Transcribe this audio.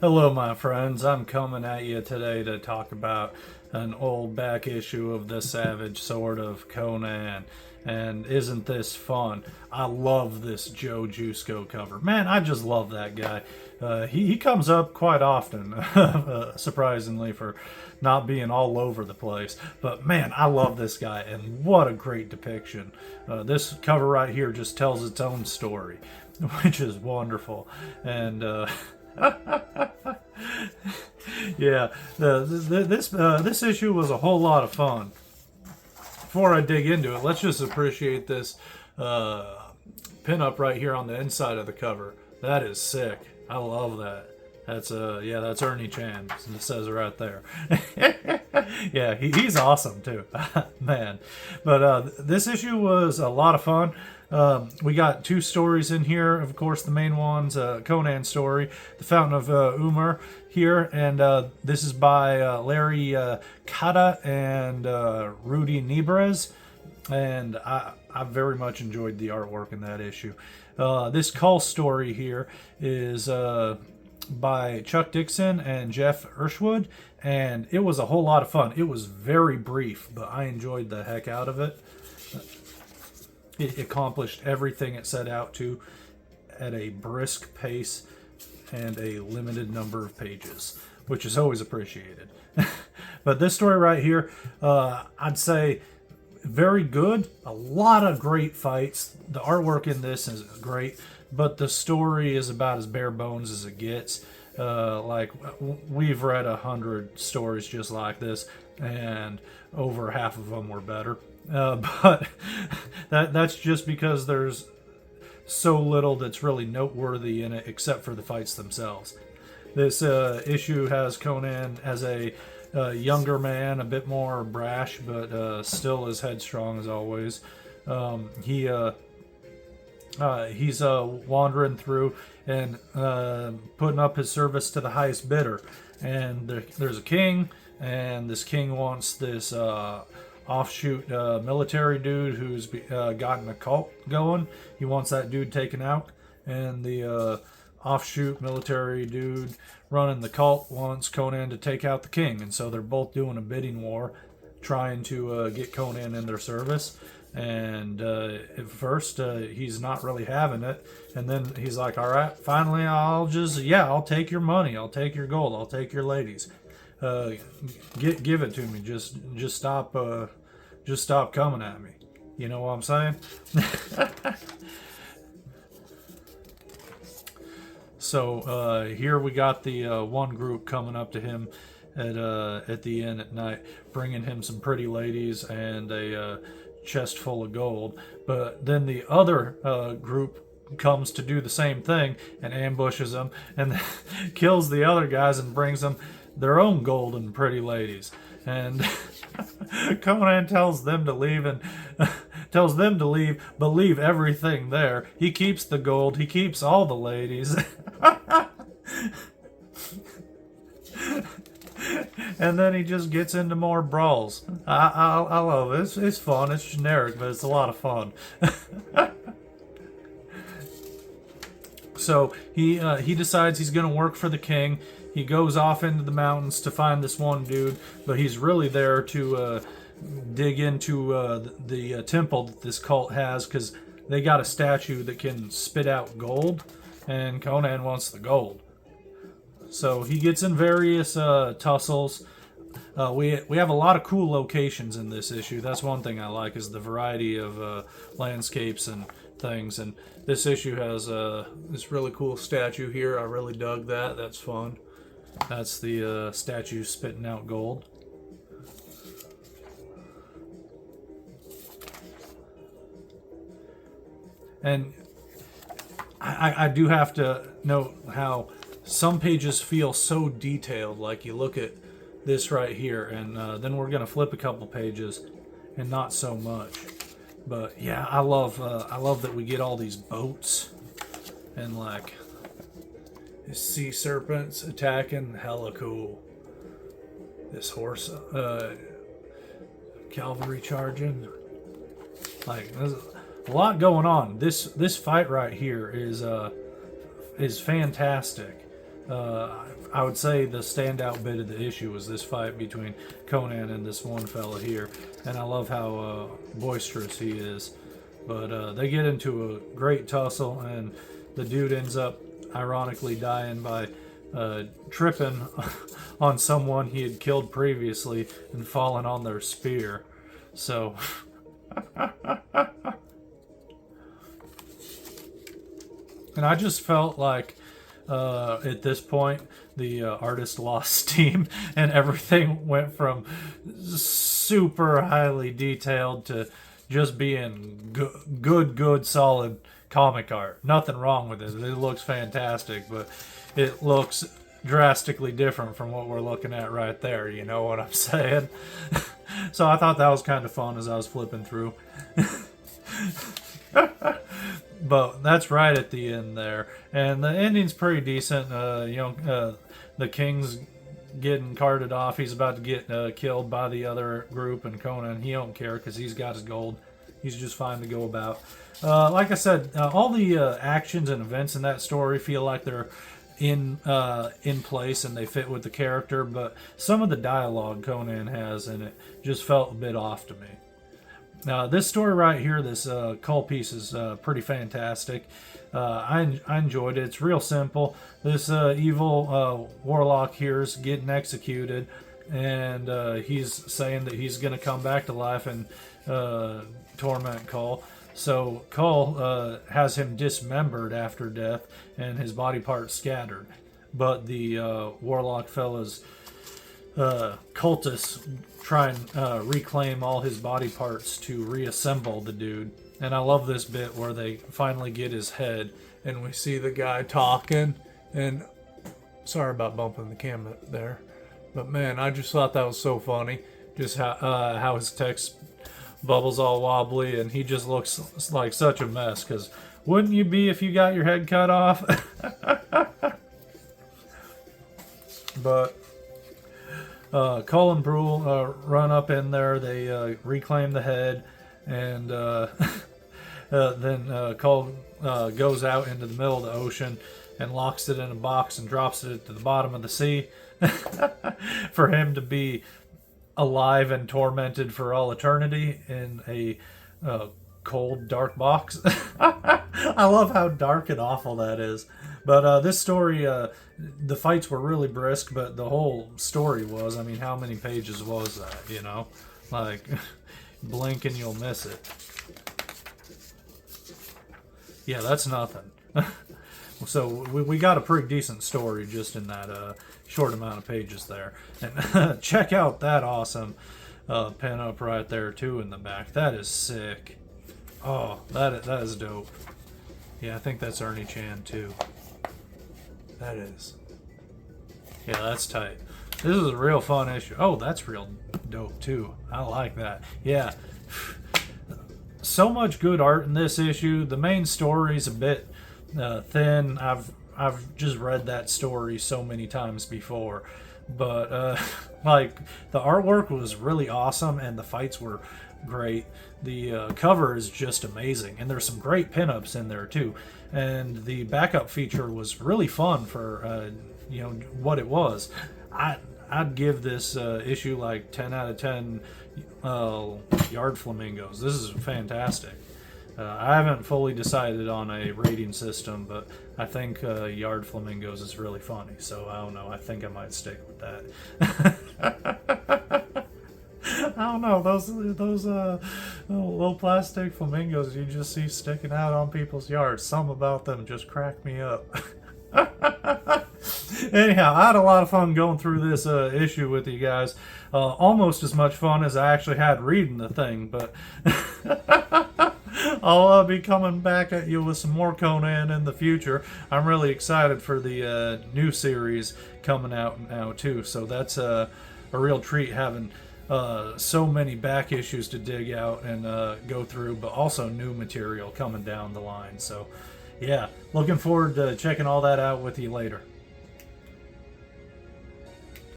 Hello, my friends. I'm coming at you today to talk about an old back issue of the Savage Sword of Conan. And isn't this fun? I love this Joe Jusko cover. Man, I just love that guy. He comes up quite often, surprisingly, for not being all over the place. But man, I love this guy, and what a great depiction. This cover right here just tells its own story, which is wonderful. And yeah, this issue was a whole lot of fun. Before I dig into it, let's just appreciate this pinup right here on the inside of the cover. That is sick. I love that. That's Ernie Chan. It says it right there. Yeah, he's awesome too, man. But this issue was a lot of fun. We got two stories in here. Of course, the main one's Conan story, The Fountain of Umar here, and this is by Larry Kata and Rudy Niebrez, and I very much enjoyed the artwork in that issue. This Kull story here is by Chuck Dixon and Jeff Ershwood, and it was a whole lot of fun. It was very brief, but I enjoyed the heck out of it. It accomplished everything it set out to at a brisk pace and a limited number of pages, which is always appreciated. But this story right here, I'd say very good. A lot of great fights. The artwork in this is great, but the story is about as bare bones as it gets. We've read 100 stories just like this, and over half of them were better. But that's just because there's so little that's really noteworthy in it, except for the fights themselves. This issue has Conan as a younger man, a bit more brash, but still as headstrong as always. He's wandering through and putting up his service to the highest bidder. And there's a king, and this king wants this offshoot military dude who's gotten a cult going. He wants that dude taken out, and the offshoot military dude running the cult wants Conan to take out the king, and so they're both doing a bidding war, trying to get Conan in their service. And at first he's not really having it, and then he's like, all right, finally I'll take your money, I'll take your gold, I'll take your ladies. Give it to me. Just stop coming at me. You know what I'm saying? So here we got the one group coming up to him at the inn at night, bringing him some pretty ladies and a chest full of gold. But then the other group comes to do the same thing and ambushes them and kills the other guys and brings them their own gold and pretty ladies. And Conan tells them to leave but leave everything there. He keeps the gold, he keeps all the ladies. And then he just gets into more brawls. I love it. It's fun. It's generic, but it's a lot of fun. So he decides he's going to work for the king. He goes off into the mountains to find this one dude, but he's really there to dig into the temple that this cult has, because they got a statue that can spit out gold, and Conan wants the gold. So he gets in various tussles. We have a lot of cool locations in this issue. That's one thing I like, is the variety of landscapes and things. And this issue has this really cool statue here. I really dug that. That's fun. That's the statue spitting out gold. And I do have to note how some pages feel so detailed. Like you look at this right here, and then we're gonna flip a couple pages, and not so much. But yeah, I love that we get all these boats and like sea serpents attacking. Hella cool. This horse cavalry charging. Like, there's a lot going on. This fight right here is fantastic. I would say the standout bit of the issue was this fight between Conan and this one fella here, and I love how boisterous he is. But they get into a great tussle, and the dude ends up ironically dying by tripping on someone he had killed previously and falling on their spear. So and I just felt like at this point the artist lost steam, and everything went from super highly detailed to just being good solid comic art. Nothing wrong with it. It looks fantastic, but it looks drastically different from what we're looking at right there. You know what I'm saying? So I thought that was kind of fun as I was flipping through. But that's right at the end there, and the ending's pretty decent. The king's getting carted off. He's about to get killed by the other group, and Conan, he don't care because he's got his gold. He's just fine to go about. Like I said, all the actions and events in that story feel like they're in place and they fit with the character, but some of the dialogue Conan has in it just felt a bit off to me. Now, this story right here, this Kull piece, is pretty fantastic. I enjoyed it. It's real simple. This evil warlock here is getting executed, and he's saying that he's going to come back to life and torment Kull. So Kull has him dismembered after death and his body parts scattered. But the warlock fella's cultists try and reclaim all his body parts to reassemble the dude. And I love this bit where they finally get his head and we see the guy talking. And sorry about bumping the camera there, but man, I just thought that was so funny. Just how his text bubbles all wobbly and he just looks like such a mess, because wouldn't you be if you got your head cut off? But Kull and Brule run up in there. They reclaim the head, and then Kull goes out into the middle of the ocean and locks it in a box and drops it to the bottom of the sea for him to be alive and tormented for all eternity in a cold, dark box. I love how dark and awful that is. But this story, the fights were really brisk, but the whole story was, I mean, how many pages was that, you know? Like, blink and you'll miss it. Yeah, that's nothing. So we got a pretty decent story just in that short amount of pages there. And check out that awesome pin-up right there, too, in the back. That is sick. Oh, that is dope. Yeah, I think that's Ernie Chan, too. That is. Yeah, that's tight. This is a real fun issue. Oh, that's real dope, too. I like that. Yeah. So much good art in this issue. The main story's a bit thin. I've just read that story so many times before, but like, the artwork was really awesome and the fights were great. The cover is just amazing, and there's some great pinups in there too, and the backup feature was really fun for what it was. I'd give this issue like 10 out of 10 yard flamingos. This is fantastic. I haven't fully decided on a rating system, but I think yard flamingos is really funny, so I don't know. I think I might stick with that. I don't know, those little plastic flamingos you just see sticking out on people's yards. Some about them just crack me up. Anyhow, I had a lot of fun going through this issue with you guys. Almost as much fun as I actually had reading the thing, but I'll be coming back at you with some more Conan in the future. I'm really excited for the new series coming out now too, so that's a real treat having so many back issues to dig out and go through, but also new material coming down the line. So yeah, looking forward to checking all that out with you later.